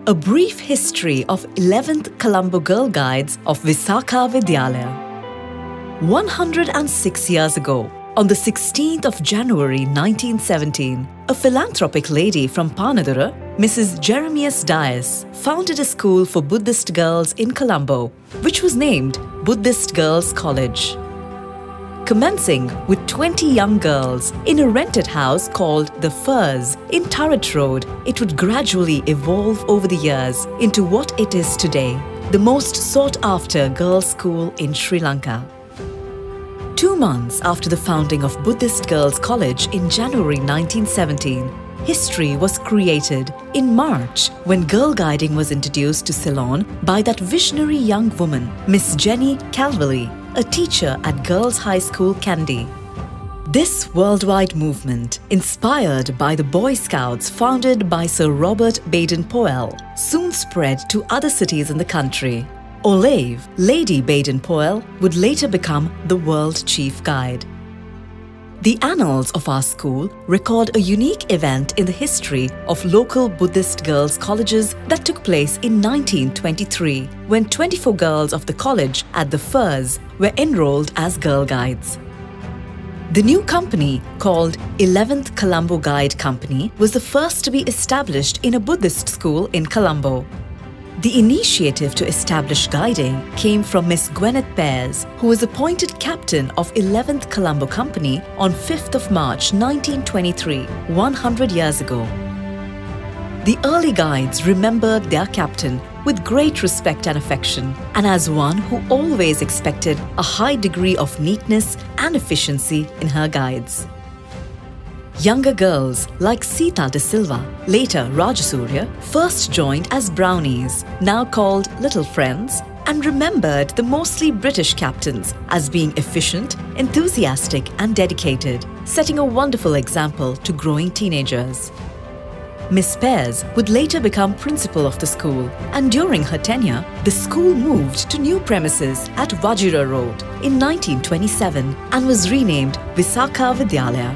A brief history of 11th Colombo Girl Guides of VisakhaVidyalaya. 106 years ago, on the 16th of January 1917, a philanthropic lady from Panadura, Mrs. Jeremias Dias, founded a school for Buddhist girls in Colombo, which was named Buddhist Girls' College. Commencing with 20 young girls in a rented house called The Firs in Turret Road, it would gradually evolve over the years into what it is today, the most sought-after girls' school in Sri Lanka. 2 months after the founding of Buddhist Girls' College in January 1917, history was created in March when girl guiding was introduced to Ceylon by that visionary young woman, Miss Jenny Calvely, a teacher at Girls' High School, Kandy. This worldwide movement, inspired by the Boy Scouts founded by Sir Robert Baden-Powell, soon spread to other cities in the country. Olive, Lady Baden-Powell, would later become the world chief guide. The annals of our school record a unique event in the history of local Buddhist girls' colleges that took place in 1923, when 24 girls of the college at the Firs were enrolled as girl guides. The new company, called 11th Colombo Guide Company, was the first to be established in a Buddhist school in Colombo. The initiative to establish guiding came from Miss Gwyneth Pears, who was appointed captain of 11th Colombo Company on 5th of March 1923, 100 years ago. The early guides remembered their captain with great respect and affection, and as one who always expected a high degree of neatness and efficiency in her guides. Younger girls like Sita de Silva, later Rajasurya, first joined as brownies, now called little friends, and remembered the mostly British captains as being efficient, enthusiastic and dedicated, setting a wonderful example to growing teenagers. Miss Pears would later become principal of the school, and during her tenure, the school moved to new premises at Vajira Road in 1927 and was renamed VisakhaVidyalaya.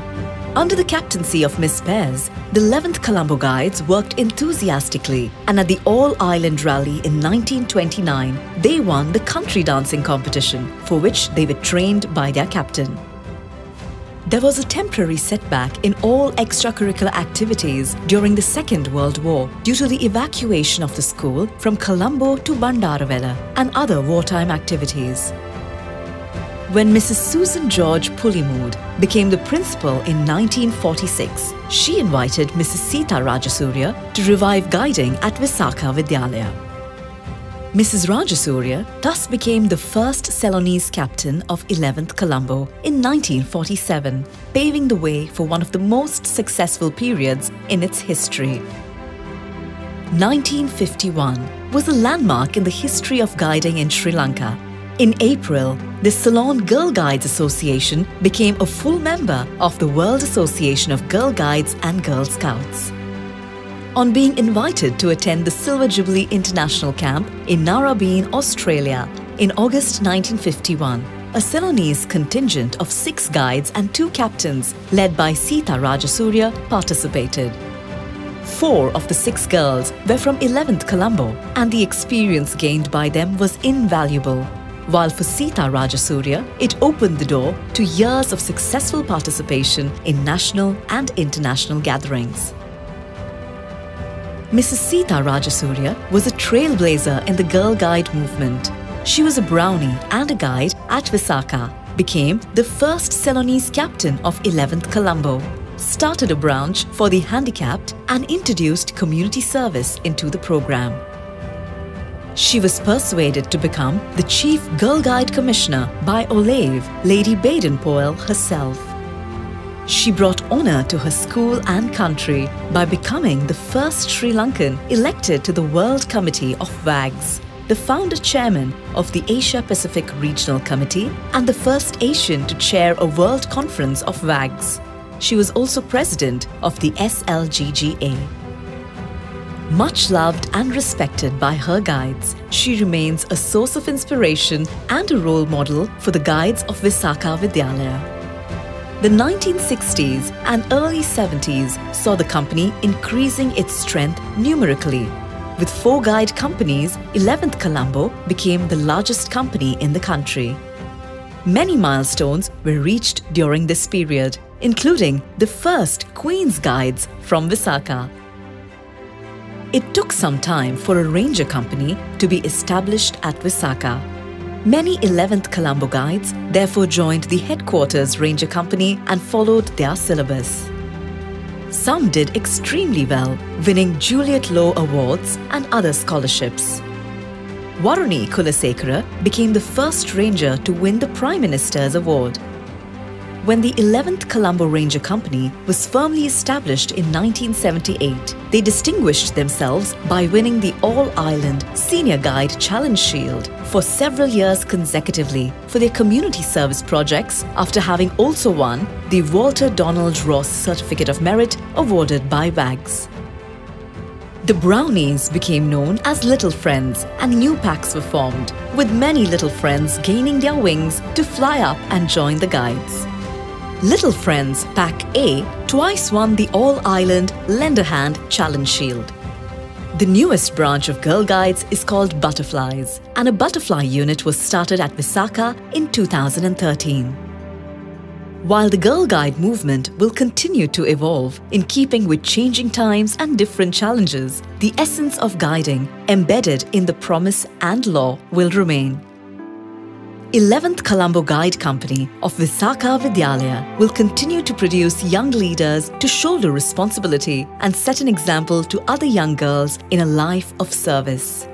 Under the captaincy of Miss Pears, the 11th Colombo Guides worked enthusiastically, and at the All-Ireland Rally in 1929, they won the country dancing competition, for which they were trained by their captain. There was a temporary setback in all extracurricular activities during the Second World War due to the evacuation of the school from Colombo to Bandaravela and other wartime activities. When Mrs. Susan George Pullymood became the principal in 1946, she invited Mrs. Sita Rajasurya to revive guiding at VisakhaVidyalaya. Mrs. Rajasurya thus became the first Ceylonese captain of 11th Colombo in 1947, paving the way for one of the most successful periods in its history. 1951 was a landmark in the history of guiding in Sri Lanka. In April, the Ceylon Girl Guides Association became a full member of the World Association of Girl Guides and Girl Scouts. On being invited to attend the Silver Jubilee International Camp in Narrabeen, Australia in August 1951, a Ceylonese contingent of 6 guides and 2 captains led by Sita Rajasurya participated. 4 of the 6 girls were from 11th Colombo, and the experience gained by them was invaluable. While for Sita Rajasurya, it opened the door to years of successful participation in national and international gatherings. Mrs. Sita Rajasurya was a trailblazer in the Girl Guide movement. She was a brownie and a guide at Visakha, became the first Ceylonese captain of 11th Colombo, started a branch for the handicapped and introduced community service into the program. She was persuaded to become the Chief Girl Guide Commissioner by Olive, Lady Baden-Powell herself. She brought honour to her school and country by becoming the first Sri Lankan elected to the World Committee of WAGs, the founder chairman of the Asia-Pacific Regional Committee and the first Asian to chair a World Conference of WAGs. She was also president of the SLGGA. Much loved and respected by her guides, she remains a source of inspiration and a role model for the guides of VisakhaVidyalaya. The 1960s and early 70s saw the company increasing its strength numerically. With 4 guide companies, 11th Colombo became the largest company in the country. Many milestones were reached during this period, including the first Queen's Guides from Visakha. It took some time for a ranger company to be established at Visakha. Many 11th Colombo guides therefore joined the headquarters ranger company and followed their syllabus. Some did extremely well, winning Juliet Law Awards and other scholarships. Varuni Kulasekara became the first ranger to win the Prime Minister's Award. When the 11th Colombo Ranger Company was firmly established in 1978, they distinguished themselves by winning the All-Island Senior Guide Challenge Shield for several years consecutively for their community service projects, after having also won the Walter Donald Ross Certificate of Merit awarded by WAGS. The Brownies became known as Little Friends, and new packs were formed, with many Little Friends gaining their wings to fly up and join the guides. Little Friends Pack A twice won the All-Island Lend a Hand Challenge Shield. The newest branch of Girl Guides is called Butterflies, and a butterfly unit was started at Visakha in 2013. While the Girl Guide movement will continue to evolve in keeping with changing times and different challenges, the essence of guiding embedded in the promise and law will remain. 11th Colombo Guide Company of VisakhaVidyalaya will continue to produce young leaders to shoulder responsibility and set an example to other young girls in a life of service.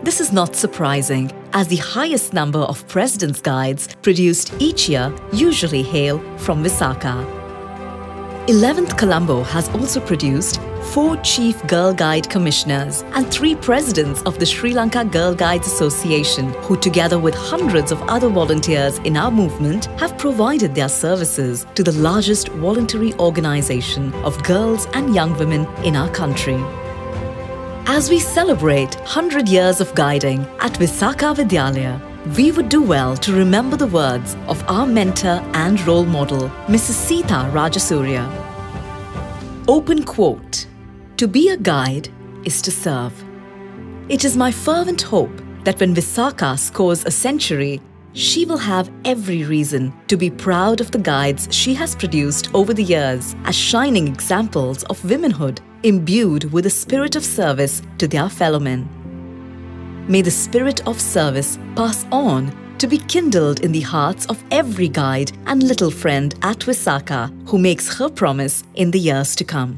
This is not surprising, as the highest number of President's Guides produced each year usually hail from Visakha. 11th Colombo has also produced 4 Chief Girl Guide Commissioners and 3 Presidents of the Sri Lanka Girl Guides Association, who together with hundreds of other volunteers in our movement have provided their services to the largest voluntary organization of girls and young women in our country. As we celebrate 100 years of guiding at VisakhaVidyalaya, we would do well to remember the words of our mentor and role model, Mrs. Sita Rajasurya. Open quote, "To be a guide is to serve." It is my fervent hope that when Visakha scores a century, she will have every reason to be proud of the guides she has produced over the years as shining examples of womanhood imbued with a spirit of service to their fellow men. May the spirit of service pass on to be kindled in the hearts of every guide and little friend at Visakha who makes her promise in the years to come.